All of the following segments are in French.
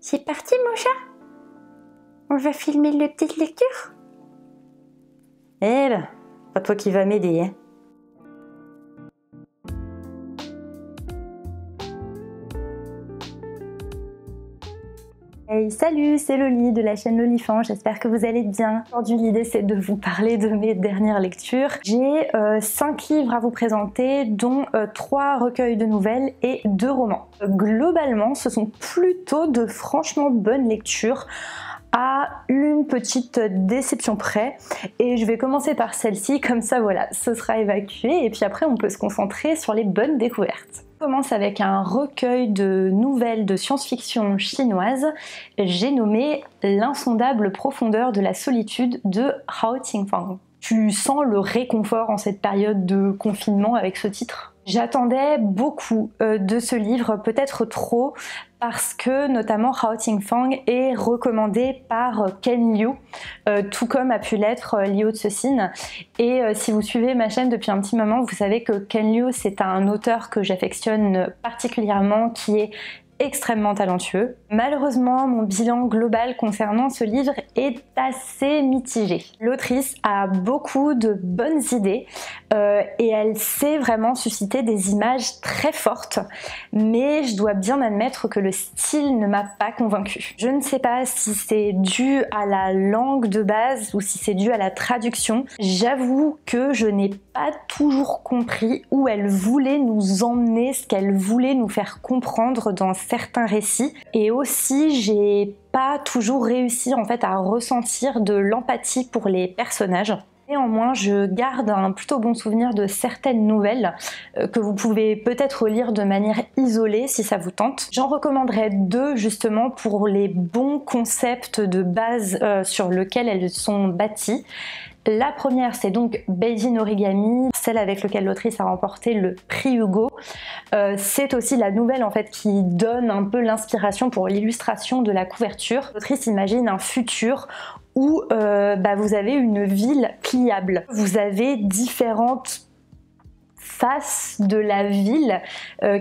C'est parti mon chat? On va filmer les petites lectures? Eh ben, pas toi qui vas m'aider, hein. Hey, salut, c'est Loli de la chaîne Lolifant, j'espère que vous allez bien. Aujourd'hui l'idée c'est de vous parler de mes dernières lectures. J'ai 5 livres à vous présenter, dont 3 recueils de nouvelles et 2 romans. Globalement ce sont plutôt de franchement bonnes lectures, à une petite déception près, et je vais commencer par celle-ci, comme ça voilà, ce sera évacué et puis après on peut se concentrer sur les bonnes découvertes. On commence avec un recueil de nouvelles de science-fiction chinoise, j'ai nommé L'insondable profondeur de la solitude de Hao Qingfang. Tu sens le réconfort en cette période de confinement avec ce titre? J'attendais beaucoup de ce livre, peut-être trop, parce que notamment Hao Qingfang est recommandé par Ken Liu, tout comme a pu l'être Liu Cixin. Et si vous suivez ma chaîne depuis un petit moment, vous savez que Ken Liu c'est un auteur que j'affectionne particulièrement, qui est extrêmement talentueux. Malheureusement, mon bilan global concernant ce livre est assez mitigé. L'autrice a beaucoup de bonnes idées et elle sait vraiment susciter des images très fortes, mais je dois bien admettre que le style ne m'a pas convaincue. Je ne sais pas si c'est dû à la langue de base ou si c'est dû à la traduction. J'avoue que je n'ai pas toujours compris où elle voulait nous emmener, ce qu'elle voulait nous faire comprendre dans certains récits, et aussi j'ai pas toujours réussi en fait à ressentir de l'empathie pour les personnages. Néanmoins, je garde un plutôt bon souvenir de certaines nouvelles que vous pouvez peut-être lire de manière isolée si ça vous tente. J'en recommanderais 2 justement pour les bons concepts de base sur lesquels elles sont bâties. La première, c'est donc Baby in Origami, celle avec laquelle l'autrice a remporté le prix Hugo. C'est aussi la nouvelle en fait qui donne un peu l'inspiration pour l'illustration de la couverture. L'autrice imagine un futur où vous avez une ville pliable. Vous avez différentes faces de la ville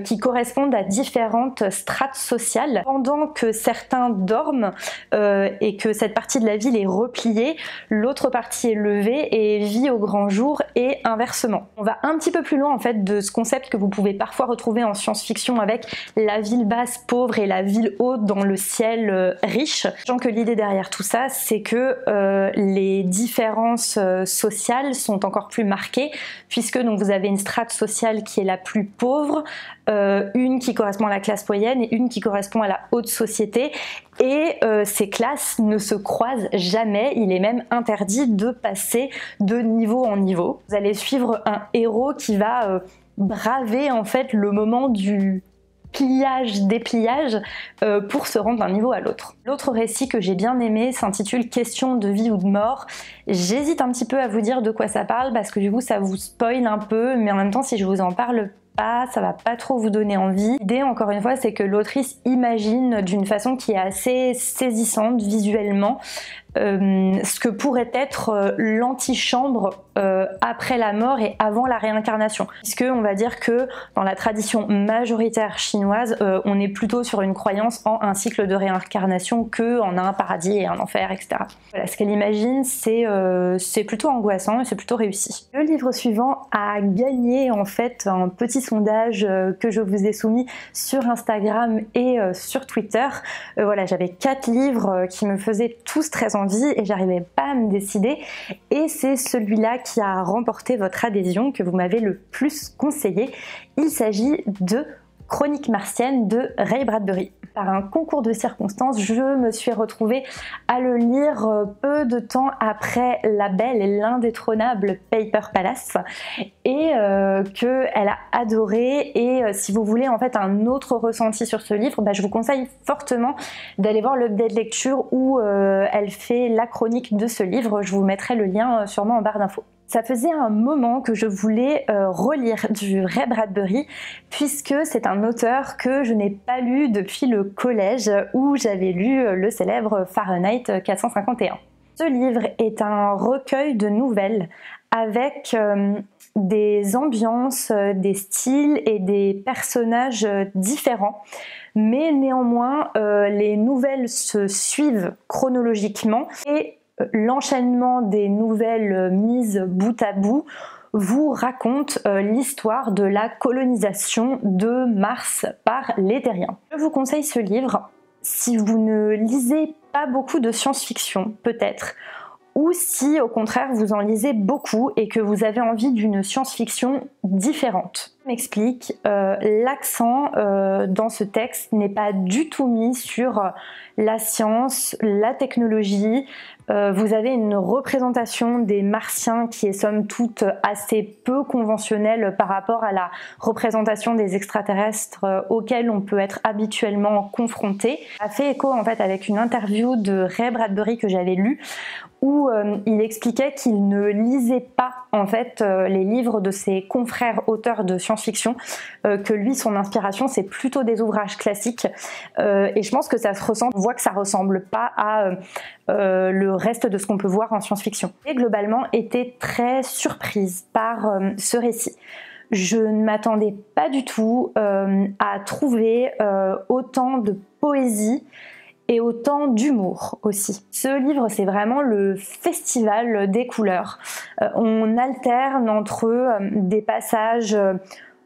qui correspondent à différentes strates sociales. Pendant que certains dorment et que cette partie de la ville est repliée, l'autre partie est levée et vit au grand jour, et inversement. On va un petit peu plus loin en fait de ce concept que vous pouvez parfois retrouver en science-fiction avec la ville basse pauvre et la ville haute dans le ciel riche. Sachant que l'idée derrière tout ça, c'est que les différences sociales sont encore plus marquées, puisque donc vous avez une strate sociale qui est la plus pauvre, une qui correspond à la classe moyenne et une qui correspond à la haute société, et ces classes ne se croisent jamais. Il est même interdit de passer de niveau en niveau. Vous allez suivre un héros qui va braver en fait le moment du pliage, dépliage pour se rendre d'un niveau à l'autre. L'autre récit que j'ai bien aimé s'intitule Question de vie ou de mort. J'hésite un petit peu à vous dire de quoi ça parle parce que du coup ça vous spoil un peu, mais en même temps si je vous en parle pas, ça va pas trop vous donner envie. L'idée encore une fois c'est que l'autrice imagine d'une façon qui est assez saisissante visuellement ce que pourrait être l'antichambre après la mort et avant la réincarnation, puisque on va dire que dans la tradition majoritaire chinoise on est plutôt sur une croyance en un cycle de réincarnation que en un paradis et un enfer, etc. Voilà, ce qu'elle imagine c'est plutôt angoissant et c'est plutôt réussi. Le livre suivant a gagné en fait un petit sondage que je vous ai soumis sur Instagram et sur Twitter. Voilà, j'avais 4 livres qui me faisaient tous très envie et j'arrivais pas à me décider, et c'est celui-là qui a remporté votre adhésion, que vous m'avez le plus conseillé. Il s'agit de Chroniques martiennes de Ray Bradbury. Par un concours de circonstances, je me suis retrouvée à le lire peu de temps après la belle et l'indétrônable Paper Palace, et qu'elle a adoré. Et si vous voulez en fait un autre ressenti sur ce livre, je vous conseille fortement d'aller voir l'update lecture où elle fait la chronique de ce livre. Je vous mettrai le lien sûrement en barre d'infos. Ça faisait un moment que je voulais relire du Ray Bradbury, puisque c'est un auteur que je n'ai pas lu depuis le collège où j'avais lu le célèbre Fahrenheit 451. Ce livre est un recueil de nouvelles avec des ambiances, des styles et des personnages différents. Mais néanmoins, les nouvelles se suivent chronologiquement et l'enchaînement des nouvelles mises bout à bout vous raconte l'histoire de la colonisation de Mars par les Terriens. Je vous conseille ce livre si vous ne lisez pas beaucoup de science-fiction, peut-être, ou si au contraire vous en lisez beaucoup et que vous avez envie d'une science-fiction différente. Je m'explique, l'accent dans ce texte n'est pas du tout mis sur la science, la technologie. Vous avez une représentation des Martiens qui est somme toute assez peu conventionnelle par rapport à la représentation des extraterrestres auxquels on peut être habituellement confronté. Ça fait écho en fait avec une interview de Ray Bradbury que j'avais lue où il expliquait qu'il ne lisait pas en fait les livres de ses confrères auteurs de science-fiction, que lui son inspiration c'est plutôt des ouvrages classiques et je pense que ça se ressent, on voit que ça ressemble pas à le reste de ce qu'on peut voir en science-fiction. Et globalement été très surprise par ce récit. Je ne m'attendais pas du tout à trouver autant de poésie et autant d'humour aussi. Ce livre, c'est vraiment le festival des couleurs. On alterne entre des passages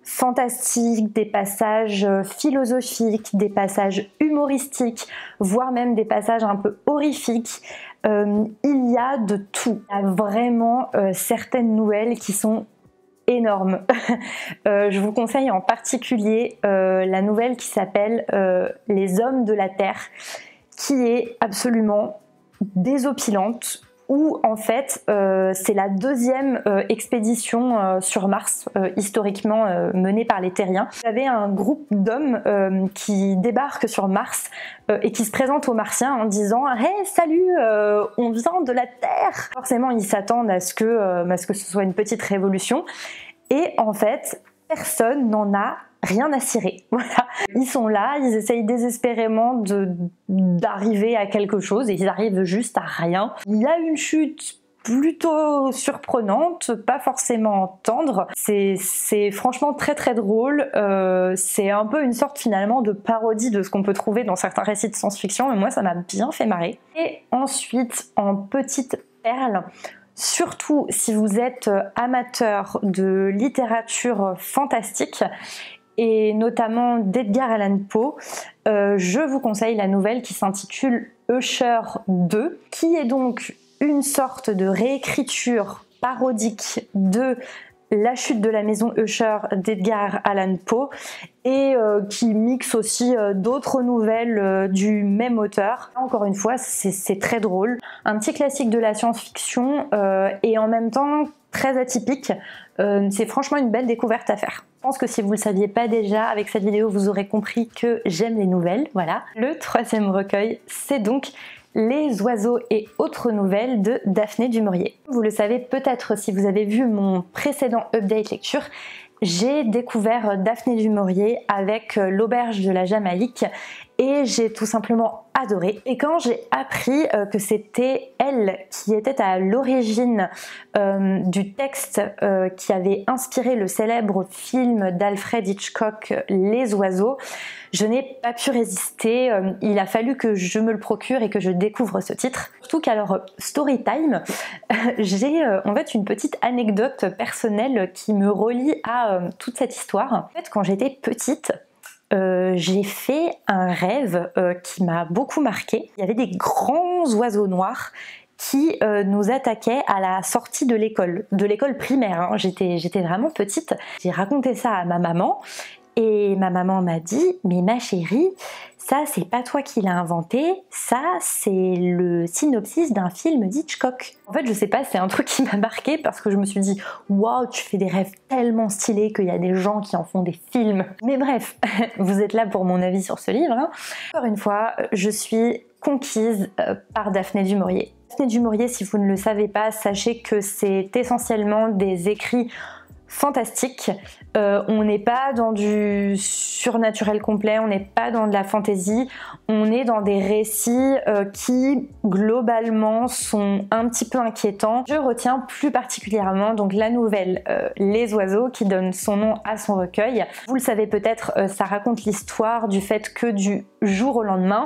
fantastiques, des passages philosophiques, des passages humoristiques, voire même des passages un peu horrifiques. Il y a de tout. Il y a vraiment certaines nouvelles qui sont énormes. Je vous conseille en particulier la nouvelle qui s'appelle Les Hommes de la Terre, qui est absolument désopilante, où en fait c'est la deuxième expédition sur Mars historiquement menée par les Terriens. Vous avez un groupe d'hommes qui débarquent sur Mars et qui se présentent aux Martiens en disant « Hey, salut, on vient de la Terre !» Forcément, ils s'attendent à ce que ce soit une petite révolution. Et en fait, personne n'en a rien à cirer. Voilà. Ils sont là, ils essayent désespérément d'arriver à quelque chose et ils arrivent juste à rien. Il y a une chute plutôt surprenante, pas forcément tendre. C'est franchement très très drôle. C'est un peu une sorte finalement de parodie de ce qu'on peut trouver dans certains récits de science-fiction et moi ça m'a bien fait marrer. Et ensuite, en petite perle, surtout si vous êtes amateur de littérature fantastique, et notamment d'Edgar Allan Poe, je vous conseille la nouvelle qui s'intitule Usher 2, qui est donc une sorte de réécriture parodique de La chute de la maison Usher d'Edgar Allan Poe et qui mixe aussi d'autres nouvelles du même auteur. Encore une fois, c'est très drôle. Un petit classique de la science-fiction et en même temps très atypique. C'est franchement une belle découverte à faire. Je pense que si vous ne le saviez pas déjà, avec cette vidéo, vous aurez compris que j'aime les nouvelles. Voilà. Le troisième recueil, c'est donc Les oiseaux et autres nouvelles de Daphné du Maurier. Vous le savez peut-être si vous avez vu mon précédent update lecture, j'ai découvert Daphné du Maurier avec L'Auberge de la Jamaïque et j'ai tout simplement adoré. Et quand j'ai appris que c'était elle qui était à l'origine du texte qui avait inspiré le célèbre film d'Alfred Hitchcock Les Oiseaux, je n'ai pas pu résister. Il a fallu que je me le procure et que je découvre ce titre. Surtout qu'alors, story time, j'ai en fait une petite anecdote personnelle qui me relie à toute cette histoire. En fait, quand j'étais petite, j'ai fait un rêve qui m'a beaucoup marqué. Il y avait des grands oiseaux noirs qui nous attaquaient à la sortie de l'école primaire. Hein. J'étais vraiment petite. J'ai raconté ça à ma maman et ma maman m'a dit « Mais ma chérie, ça c'est pas toi qui l'as inventé, ça c'est le synopsis d'un film d'Hitchcock. » En fait je sais pas, c'est un truc qui m'a marqué parce que je me suis dit « Waouh, tu fais des rêves tellement stylés qu'il y a des gens qui en font des films. » Mais bref, vous êtes là pour mon avis sur ce livre. Hein. Encore une fois, je suis conquise par Daphné du Maurier. Daphné du Maurier, si vous ne le savez pas, sachez que c'est essentiellement des écrits fantastiques. On n'est pas dans du surnaturel complet, on n'est pas dans de la fantaisie, on est dans des récits qui globalement sont un petit peu inquiétants. Je retiens plus particulièrement donc la nouvelle Les Oiseaux qui donne son nom à son recueil. Vous le savez peut-être, ça raconte l'histoire du fait que du jour au lendemain,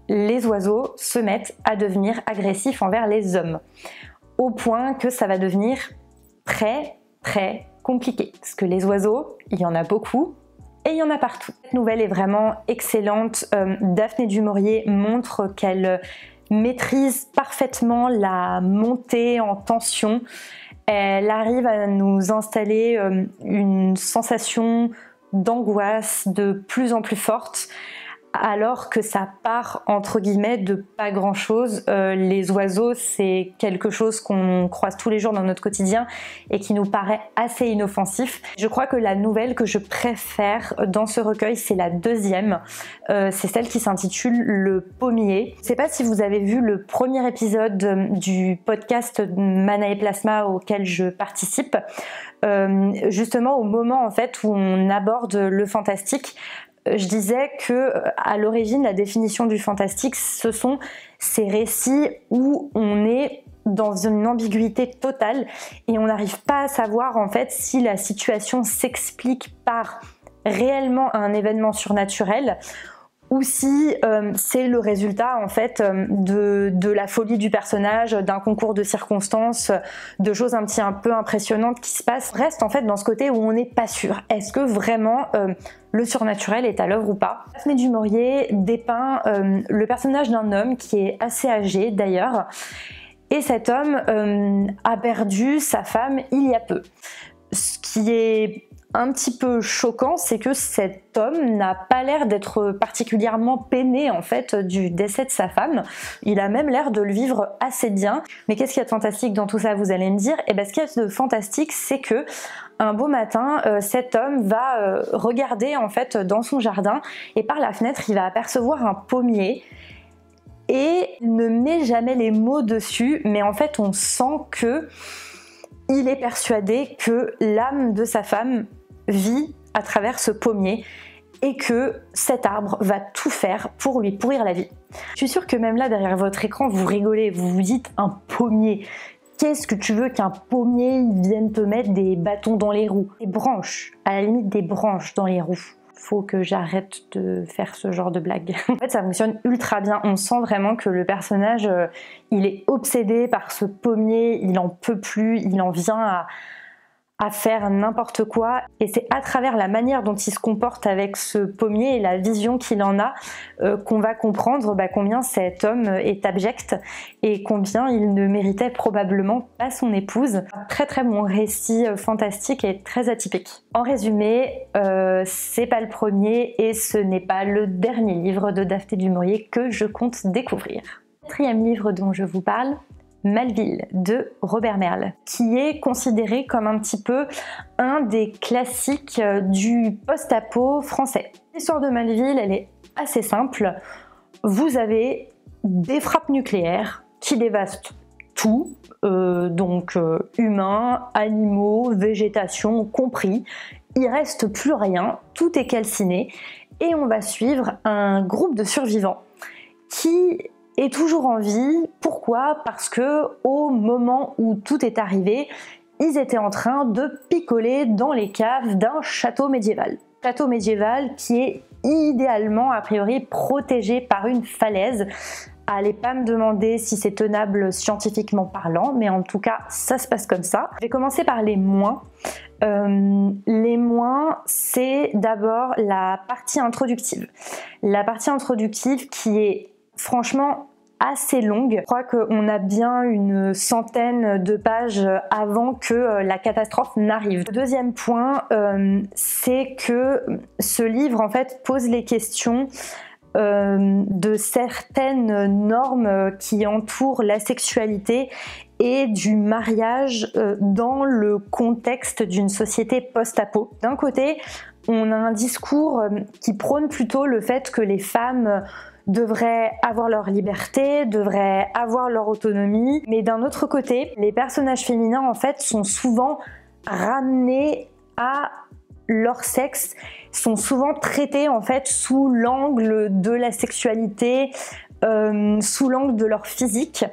les oiseaux se mettent à devenir agressifs envers les hommes, au point que ça va devenir très compliqué. Parce que les oiseaux, il y en a beaucoup et il y en a partout. Cette nouvelle est vraiment excellente. Daphné du Maurier montre qu'elle maîtrise parfaitement la montée en tension. Elle arrive à nous installer une sensation d'angoisse de plus en plus forte, alors que ça part entre guillemets de pas grand chose. Les oiseaux, c'est quelque chose qu'on croise tous les jours dans notre quotidien et qui nous paraît assez inoffensif. Je crois que la nouvelle que je préfère dans ce recueil, c'est la deuxième. C'est celle qui s'intitule Le Pommier. Je sais pas si vous avez vu le premier épisode du podcast Mana et Plasma auquel je participe. Justement au moment en fait où on aborde le fantastique, je disais que à l'origine, la définition du fantastique, ce sont ces récits où on est dans une ambiguïté totale et on n'arrive pas à savoir en fait si la situation s'explique par réellement un événement surnaturel ou si c'est le résultat en fait de la folie du personnage, d'un concours de circonstances, de choses un peu impressionnantes qui se passent. Reste en fait dans ce côté où on n'est pas sûr. Est-ce que vraiment le surnaturel est à l'œuvre ou pas? Daphné du Maurier dépeint le personnage d'un homme qui est assez âgé d'ailleurs, et cet homme a perdu sa femme il y a peu. Ce qui est un petit peu choquant, c'est que cet homme n'a pas l'air d'être particulièrement peiné en fait du décès de sa femme. Il a même l'air de le vivre assez bien. Mais qu'est-ce qu'il y a de fantastique dans tout ça, vous allez me dire? Et bien ce qu'il y a de fantastique, c'est que un beau matin, cet homme va regarder en fait dans son jardin et par la fenêtre, il va apercevoir un pommier. Et il ne met jamais les mots dessus, mais en fait on sent que il est persuadé que l'âme de sa femme vit à travers ce pommier et que cet arbre va tout faire pour lui pourrir la vie. Je suis sûre que même là derrière votre écran vous rigolez, vous vous dites un pommier. Qu'est-ce que tu veux qu'un pommier vienne te mettre des bâtons dans les roues? Des branches, à la limite des branches dans les roues. Faut que j'arrête de faire ce genre de blague. En fait ça fonctionne ultra bien, on sent vraiment que le personnage il est obsédé par ce pommier, il en peut plus, il en vient à faire n'importe quoi, et c'est à travers la manière dont il se comporte avec ce pommier et la vision qu'il en a qu'on va comprendre combien cet homme est abject et combien il ne méritait probablement pas son épouse. Un très bon récit fantastique et très atypique. En résumé, c'est pas le premier et ce n'est pas le dernier livre de Daphné du Maurier que je compte découvrir. Le quatrième livre dont je vous parle, Malville de Robert Merle, qui est considéré comme un petit peu un des classiques du post-apo français. L'histoire de Malville, elle est assez simple. Vous avez des frappes nucléaires qui dévastent tout, donc humains, animaux, végétation compris. Il reste plus rien, tout est calciné et on va suivre un groupe de survivants qui est toujours en vie. Pourquoi? Parce que au moment où tout est arrivé, ils étaient en train de picoler dans les caves d'un château médiéval. Château médiéval qui est idéalement, a priori, protégé par une falaise. Allez pas me demander si c'est tenable scientifiquement parlant, mais en tout cas, ça se passe comme ça. Je vais commencer par les moins. Les moins, c'est d'abord la partie introductive. La partie introductive qui est franchement assez longue. Je crois qu'on a bien une centaine de pages avant que la catastrophe n'arrive. Le deuxième point, c'est que ce livre en fait pose les questions de certaines normes qui entourent la sexualité et du mariage dans le contexte d'une société post-apo. D'un côté, on a un discours qui prône plutôt le fait que les femmes devraient avoir leur liberté, devraient avoir leur autonomie, mais d'un autre côté, les personnages féminins en fait sont souvent ramenés à leur sexe sont souvent traités en fait sous l'angle de la sexualité, sous l'angle de leur physique.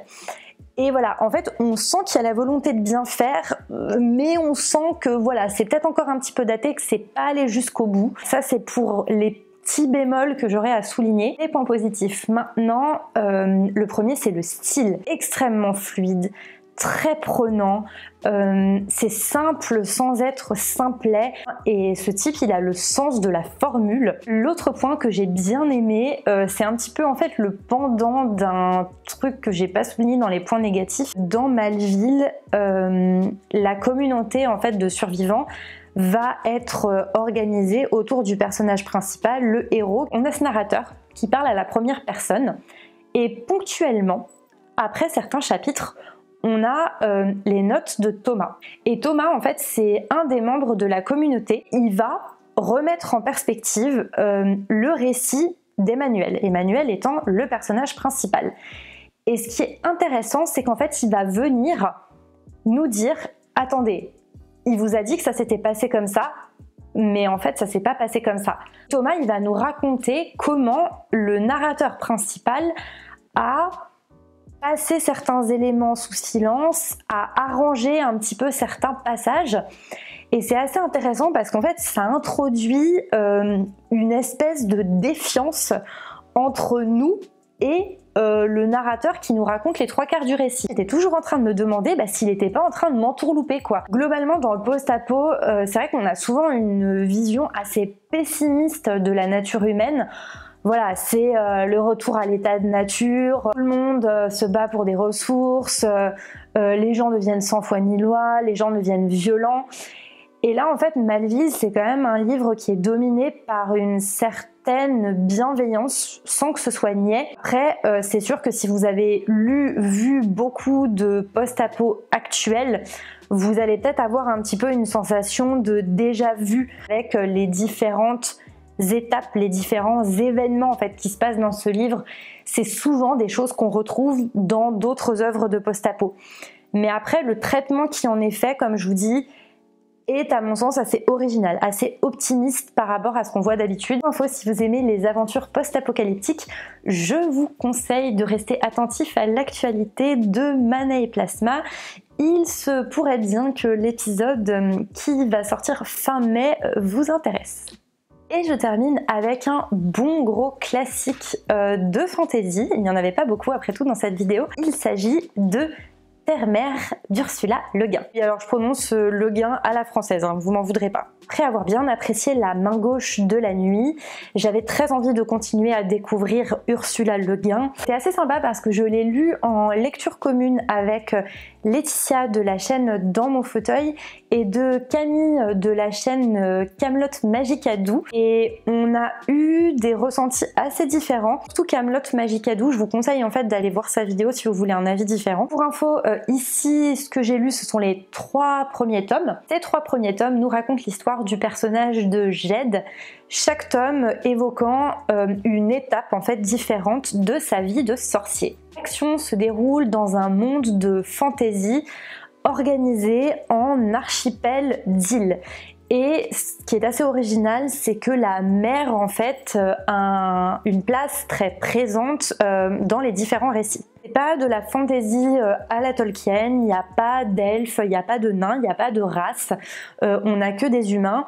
Et voilà, en fait, on sent qu'il y a la volonté de bien faire, mais on sent que voilà, c'est peut-être encore un petit peu daté, que c'est pas allé jusqu'au bout. Ça, c'est pour les petits bémols que j'aurais à souligner. Les points positifs. Maintenant, le premier, c'est le style. Extrêmement fluide, très prenant, c'est simple sans être simplet, et ce type il a le sens de la formule. L'autre point que j'ai bien aimé, c'est un petit peu en fait le pendant d'un truc que j'ai pas souligné dans les points négatifs. Dans Maleville, la communauté en fait de survivants va être organisée autour du personnage principal, le héros. On a ce narrateur qui parle à la première personne, et ponctuellement, après certains chapitres, on a les notes de Thomas. Et Thomas, en fait, c'est un des membres de la communauté. Il va remettre en perspective le récit d'Emmanuel. Emmanuel étant le personnage principal. Et ce qui est intéressant, c'est qu'en fait, il va venir nous dire « Attendez, il vous a dit que ça s'était passé comme ça, mais en fait, ça s'est pas passé comme ça. » Thomas, il va nous raconter comment le narrateur principal a passer certains éléments sous silence, à arranger un petit peu certains passages. Et c'est assez intéressant parce qu'en fait, ça introduit une espèce de défiance entre nous et le narrateur qui nous raconte les 3/4 du récit. J'étais toujours en train de me demander s'il n'était pas en train de m'entourlouper, quoi. Globalement, dans le post-apo, c'est vrai qu'on a souvent une vision assez pessimiste de la nature humaine. Voilà, c'est le retour à l'état de nature, tout le monde se bat pour des ressources, les gens deviennent sans foi ni loi, les gens deviennent violents. Et là, en fait, Maleville, c'est quand même un livre qui est dominé par une certaine bienveillance, sans que ce soit niais. Après, c'est sûr que si vous avez vu beaucoup de post-apo actuels, vous allez peut-être avoir un petit peu une sensation de déjà vu avec les différentes étapes, les différents événements en fait qui se passent dans ce livre. C'est souvent des choses qu'on retrouve dans d'autres œuvres de post-apo. Mais après, le traitement qui en est fait, comme je vous dis, est à mon sens assez original, assez optimiste par rapport à ce qu'on voit d'habitude. Info, si vous aimez les aventures post-apocalyptiques, je vous conseille de rester attentif à l'actualité de Mana et Plasma. Il se pourrait bien que l'épisode qui va sortir fin mai vous intéresse. Et je termine avec un bon gros classique de fantasy. Il n'y en avait pas beaucoup après tout dans cette vidéo. Il s'agit de Terre-Mère d'Ursula Le Guin. Et alors je prononce Le Guin à la française, hein, vous m'en voudrez pas. Après avoir bien apprécié La main gauche de la nuit, j'avais très envie de continuer à découvrir Ursula Le Guin. C'était assez sympa parce que je l'ai lu en lecture commune avec Laetitia de la chaîne Dans mon fauteuil et de Camille de la chaîne Camelot Magicadou, et on a eu des ressentis assez différents. Surtout Camelot Magicadou, je vous conseille en fait d'aller voir sa vidéo si vous voulez un avis différent. Pour info, ici ce que j'ai lu ce sont les 3 premiers tomes. Ces 3 premiers tomes nous racontent l'histoire du personnage de Jed, chaque tome évoquant une étape en fait différente de sa vie de sorcier. L'action se déroule dans un monde de fantasy organisé en archipel d'îles. Et ce qui est assez original, c'est que la mer en fait a une place très présente dans les différents récits. C'est pas de la fantasy à la Tolkien, il n'y a pas d'elfes, il n'y a pas de nains, il n'y a pas de race, on n'a que des humains.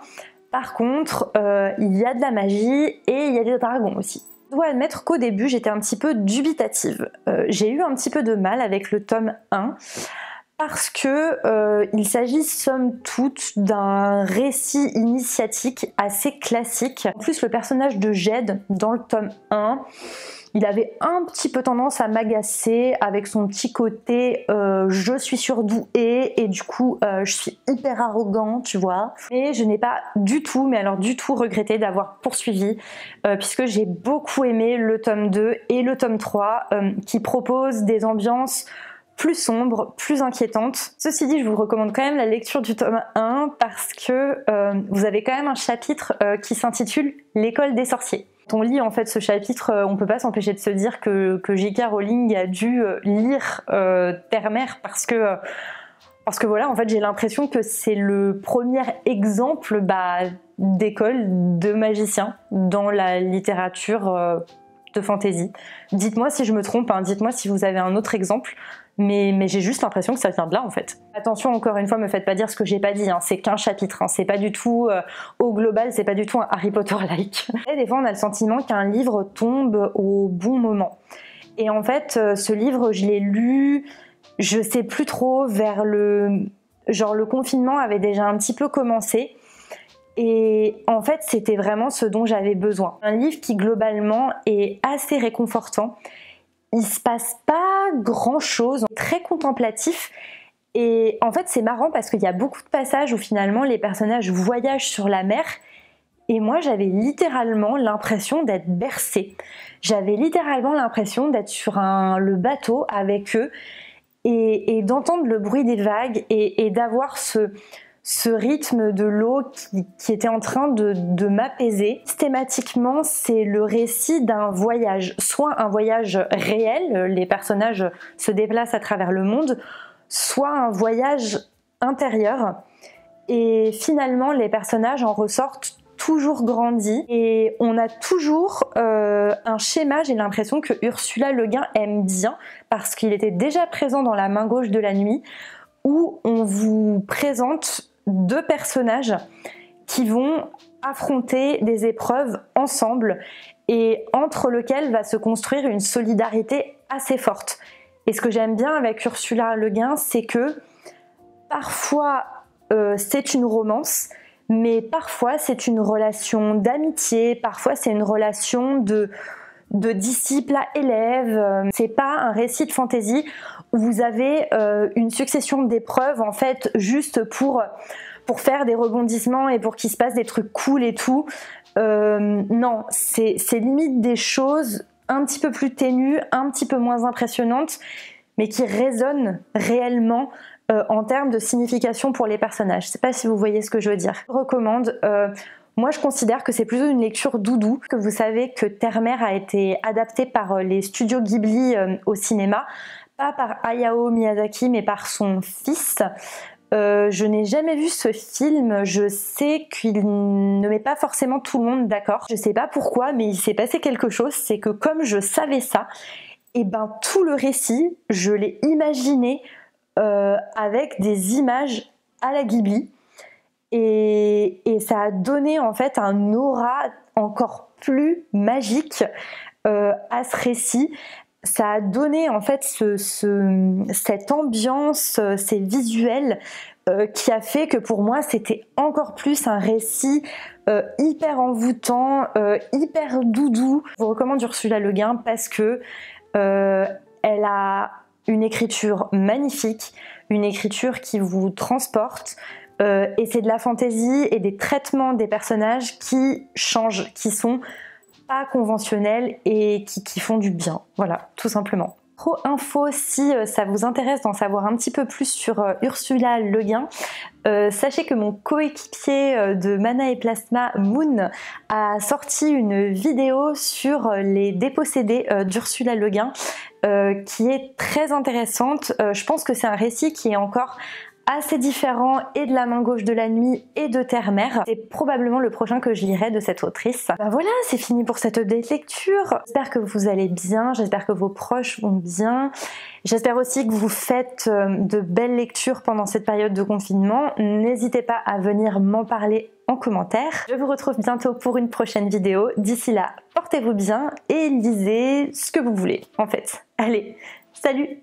Par contre, il y a de la magie et il y a des dragons aussi. Je dois admettre qu'au début, j'étais un petit peu dubitative. J'ai eu un petit peu de mal avec le tome 1 parce que il s'agit somme toute d'un récit initiatique assez classique. En plus, le personnage de Jed dans le tome 1, il avait un petit peu tendance à m'agacer avec son petit côté je suis surdoué et du coup je suis hyper arrogant, tu vois. Et je n'ai pas du tout, mais alors du tout regretté d'avoir poursuivi puisque j'ai beaucoup aimé le tome 2 et le tome 3 qui proposent des ambiances plus sombres, plus inquiétantes. Ceci dit, je vous recommande quand même la lecture du tome 1 parce que vous avez quand même un chapitre qui s'intitule L'école des sorciers. Quand on lit en fait ce chapitre, on peut pas s'empêcher de se dire que J.K. Rowling a dû lire Terre-Mère parce que voilà, en fait j'ai l'impression que c'est le premier exemple d'école de magicien dans la littérature de fantasy. Dites-moi si je me trompe, hein, dites-moi si vous avez un autre exemple, mais j'ai juste l'impression que ça vient de là en fait. Attention, encore une fois, me faites pas dire ce que j'ai pas dit, hein, c'est qu'un chapitre, hein, c'est pas du tout, au global, c'est pas du tout un Harry Potter-like. Et des fois, on a le sentiment qu'un livre tombe au bon moment. Et en fait, ce livre, je l'ai lu, je sais plus trop, vers le confinement avait déjà un petit peu commencé. Et en fait, c'était vraiment ce dont j'avais besoin. Un livre qui, globalement, est assez réconfortant. Il se passe pas grand-chose, très contemplatif. Et en fait, c'est marrant parce qu'il y a beaucoup de passages où finalement, les personnages voyagent sur la mer. Et moi, j'avais littéralement l'impression d'être bercée. J'avais littéralement l'impression d'être sur le bateau avec eux et d'entendre le bruit des vagues et d'avoir ce rythme de l'eau qui était en train de m'apaiser. Systématiquement, c'est le récit d'un voyage, soit un voyage réel, les personnages se déplacent à travers le monde, soit un voyage intérieur. Et finalement, les personnages en ressortent toujours grandis et on a toujours un schéma, j'ai l'impression que Ursula Le Guin aime bien parce qu'il était déjà présent dans La main gauche de la nuit où on vous présente deux personnages qui vont affronter des épreuves ensemble et entre lesquels va se construire une solidarité assez forte. Et ce que j'aime bien avec Ursula Le Guin, c'est que parfois c'est une romance, mais parfois c'est une relation d'amitié, parfois c'est une relation de disciple à élève. C'est pas un récit de fantasy où vous avez une succession d'épreuves en fait juste pour faire des rebondissements et pour qu'il se passe des trucs cool et tout. Non, c'est limite des choses un petit peu plus ténues, un petit peu moins impressionnantes, mais qui résonnent réellement en termes de signification pour les personnages. Je sais pas si vous voyez ce que je veux dire. Je recommande. Moi, je considère que c'est plutôt une lecture doudou, que vous savez que Terre-Mère a été adapté par les studios Ghibli au cinéma, pas par Hayao Miyazaki, mais par son fils. Je n'ai jamais vu ce film, je sais qu'il ne met pas forcément tout le monde d'accord. Je sais pas pourquoi, mais il s'est passé quelque chose, c'est que comme je savais ça, et ben tout le récit, je l'ai imaginé avec des images à la Ghibli. Et ça a donné en fait un aura encore plus magique à ce récit. Ça a donné en fait cette ambiance, ces visuels qui a fait que pour moi c'était encore plus un récit hyper envoûtant, hyper doudou. Je vous recommande Ursula Le Guin parce que elle a une écriture magnifique, une écriture qui vous transporte. Et c'est de la fantaisie et des traitements des personnages qui changent, qui sont pas conventionnels et qui font du bien. Voilà, tout simplement. Pro info, si ça vous intéresse d'en savoir un petit peu plus sur Ursula Le Guin, sachez que mon coéquipier de Mana et Plasma, Moon, a sorti une vidéo sur les dépossédés d'Ursula Le Guin qui est très intéressante. Je pense que c'est un récit qui est encore assez différent et de La main gauche de la nuit et de Terre-Mère. C'est probablement le prochain que je lirai de cette autrice. Ben voilà, c'est fini pour cette update lecture. J'espère que vous allez bien, j'espère que vos proches vont bien. J'espère aussi que vous faites de belles lectures pendant cette période de confinement. N'hésitez pas à venir m'en parler en commentaire. Je vous retrouve bientôt pour une prochaine vidéo. D'ici là, portez-vous bien et lisez ce que vous voulez en fait. Allez, salut!